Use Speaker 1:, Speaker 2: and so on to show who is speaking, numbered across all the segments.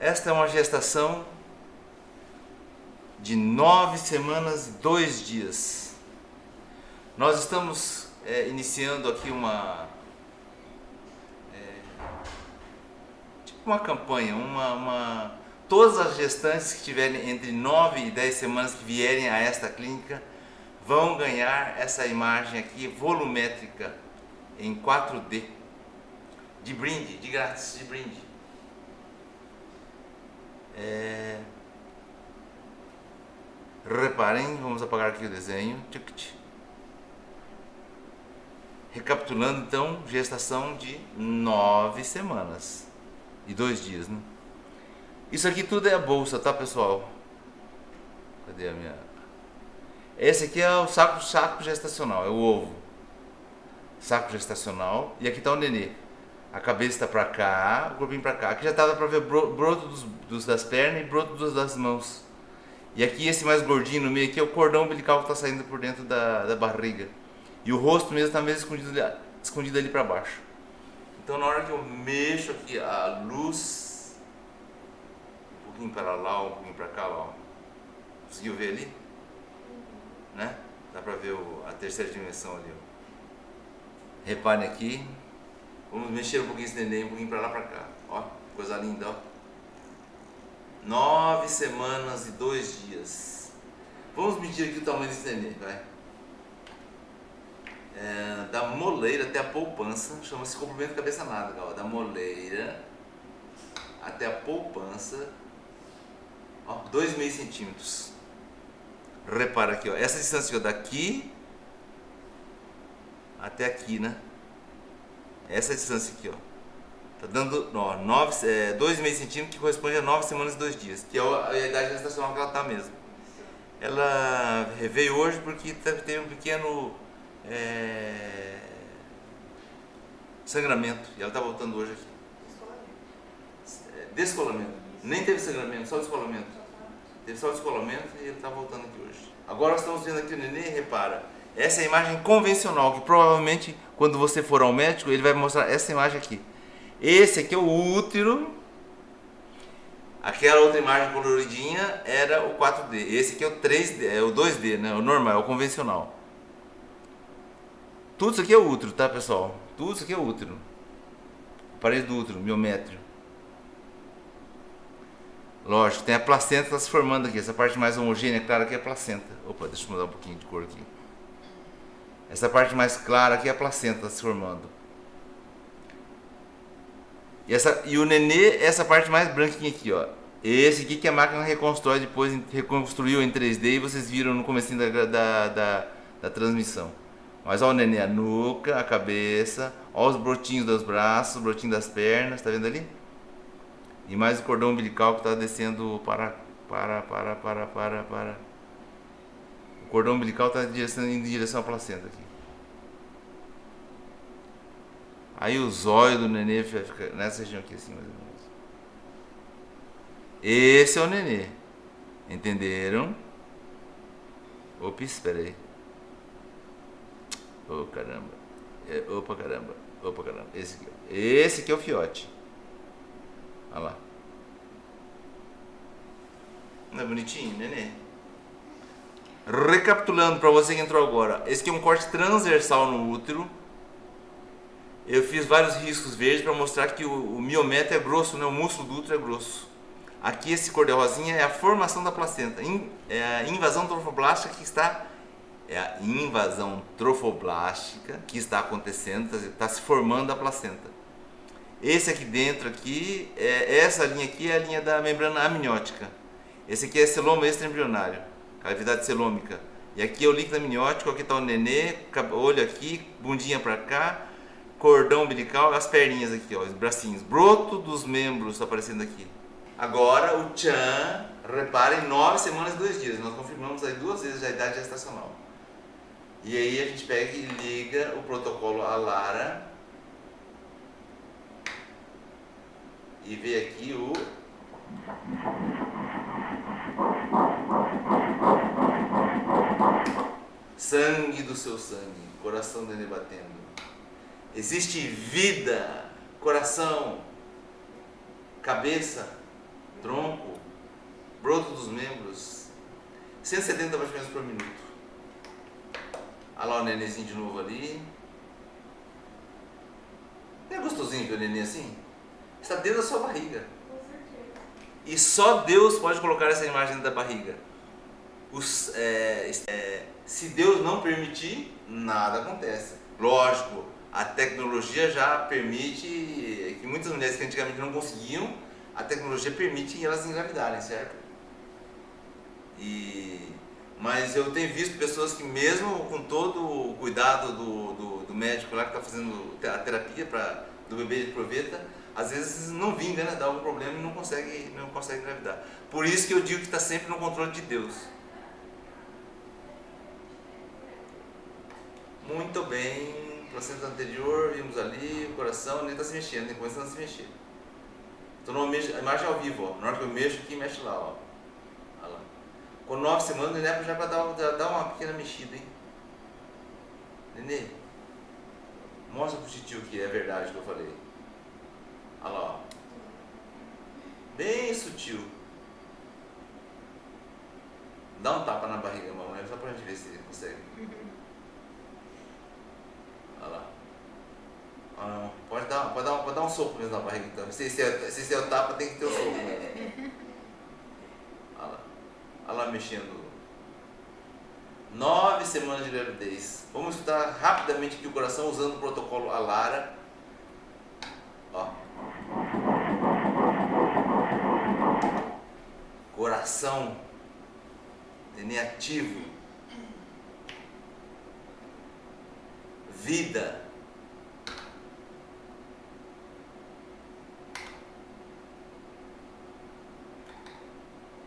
Speaker 1: Esta é uma gestação de 9 semanas e 2 dias. Nós estamos iniciando aqui uma campanha, todas as gestantes que tiverem entre 9 e 10 semanas que vierem a esta clínica vão ganhar essa imagem aqui volumétrica em 4D, de brinde, de grátis, de brinde. Reparem, vamos apagar aqui o desenho. Recapitulando então, gestação de 9 semanas e 2 dias, né? Isso aqui tudo é a bolsa, tá, pessoal? Cadê a minha? Esse aqui é o saco gestacional, é o ovo. Saco gestacional. E aqui tá o nenê. A cabeça está para cá, o corpinho para cá. Aqui já dá para ver broto das pernas e broto das mãos. E aqui esse mais gordinho no meio aqui é o cordão umbilical que está saindo por dentro da barriga. E o rosto mesmo está meio escondido ali para baixo. Então na hora que eu mexo aqui a luz, um pouquinho para lá, um pouquinho para cá, ó. Conseguiu ver ali? Né? Dá para ver a terceira dimensão ali, ó. Reparem aqui. Vamos mexer um pouquinho esse neném, um pouquinho para lá, para cá. Ó, coisa linda, ó. 9 semanas e 2 dias. Vamos medir aqui o tamanho desse neném, vai. Da moleira até a poupança, chama-se comprimento cabeça nada, ó. Da moleira até a poupança, ó, 2,5 centímetros. Repara aqui, ó, essa distância daqui até aqui, né? Essa distância aqui, ó, tá dando 2,5 centímetros, que corresponde a 9 semanas e 2 dias, que é a idade gestacional que ela tá mesmo. Ela veio hoje porque teve um pequeno sangramento, e ela tá voltando hoje aqui. Descolamento. Nem teve sangramento, só descolamento. Teve só descolamento e ele tá voltando aqui hoje. Agora nós estamos vendo aqui o neném, repara. Essa é a imagem convencional, que provavelmente quando você for ao médico, ele vai mostrar essa imagem aqui. Esse aqui é o útero. Aquela outra imagem coloridinha era o 4D. Esse aqui é o 3D, é o 2D, né? O normal, é o convencional. Tudo isso aqui é o útero, tá, pessoal? Tudo isso aqui é o útero. Parede do útero, miométrio. Lógico, tem a placenta que está se formando aqui. Essa parte mais homogênea, clara, aqui é a placenta. Opa, deixa eu mudar um pouquinho de cor aqui. Essa parte mais clara aqui é a placenta se formando. E o nenê, essa parte mais branquinha aqui, ó. Esse aqui que a máquina reconstrói depois, reconstruiu em 3D e vocês viram no comecinho da transmissão. Mas ó o nenê, a nuca, a cabeça, ó os brotinhos dos braços, brotinho das pernas, tá vendo ali? E mais o cordão umbilical que está descendo para. O cordão umbilical está indo em direção à placenta aqui. Aí o zóio do nenê fica nessa região aqui assim, mais ou menos. Esse é o nenê. Entenderam? Opa, espera aí. Oh, caramba. Opa, caramba. Opa, caramba. Esse aqui é o fiote. Olha lá. Não é bonitinho, nenê? Recapitulando para você que entrou agora. Esse aqui é um corte transversal no útero. Eu fiz vários riscos verdes para mostrar que o miométrio é grosso, né? O músculo do útero é grosso. Aqui esse cor de rosinha é a formação da placenta. É a invasão trofoblástica que está... É a invasão trofoblástica que está acontecendo, está se formando a placenta. Esse aqui dentro, aqui, essa linha aqui é a linha da membrana amniótica. Esse aqui é celoma extraembrionário, cavidade celômica. E aqui é o líquido amniótico, aqui está o nenê, olho aqui, bundinha para cá, cordão umbilical, as perninhas aqui, ó, os bracinhos. Broto dos membros aparecendo aqui. Agora o tchan, reparem, 9 semanas e 2 dias. Nós confirmamos aí 2 vezes a idade gestacional. E aí a gente pega e liga o protocolo ALARA e vê aqui o sangue do seu sangue, coração dele batendo. Existe vida, coração, cabeça, tronco, broto dos membros, 170 batimentos por minuto. Olha lá o nenenzinho de novo ali. Não é gostosinho ver o neném assim? Está dentro da sua barriga. E só Deus pode colocar essa imagem dentro da barriga. Se Deus não permitir, nada acontece. Lógico, a tecnologia já permite que muitas mulheres que antigamente não conseguiam, a tecnologia permite elas engravidarem, certo? Mas eu tenho visto pessoas que mesmo com todo o cuidado do médico lá que está fazendo a terapia do bebê de proveta, às vezes não vinga, né? Dá algum problema e não consegue engravidar. Por isso que eu digo que está sempre no controle de Deus. Muito bem, placenta anterior, vimos ali, o coração nem está se mexendo, nem começando a se mexer. Então não mexo, a imagem é ao vivo, ó. Na hora que eu mexo aqui, mexe lá, ó. Olha lá. Com 9 semanas, o neném já para dar uma pequena mexida, hein? Nenê, mostra pro tio que é verdade o que eu falei. Olha lá, ó. Bem sutil. Dá um tapa na barriga, mamãe, só pra gente ver se consegue. Olha lá. Ah, pode dar um soco mesmo na barriga então. Se é o tapa, tem que ter o soco mesmo. Olha lá. Olha lá mexendo. 9 semanas de gravidez. Vamos escutar rapidamente aqui o coração usando o protocolo Alara. Ó. Coração. Neném ativo. Vida.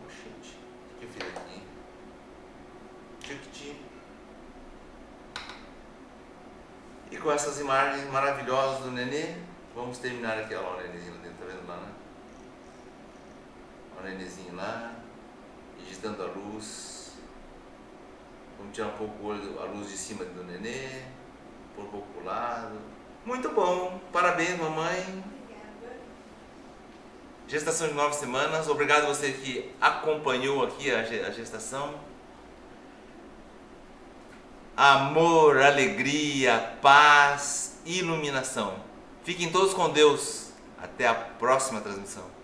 Speaker 1: Oxente, o que eu fiz aqui? Tchucti. E com essas imagens maravilhosas do nenê, vamos terminar aqui. Olha lá o nenenzinho lá dentro, tá vendo lá, né? Olha o nenenzinho lá, digitando a luz. Vamos tirar um pouco a luz de cima do nenê, pôr um pouco pro lado. Muito bom, parabéns mamãe.
Speaker 2: Obrigada.
Speaker 1: Gestação de 9 semanas, obrigado a você que acompanhou aqui a gestação. Amor, alegria, paz, iluminação. Fiquem todos com Deus. Até a próxima transmissão.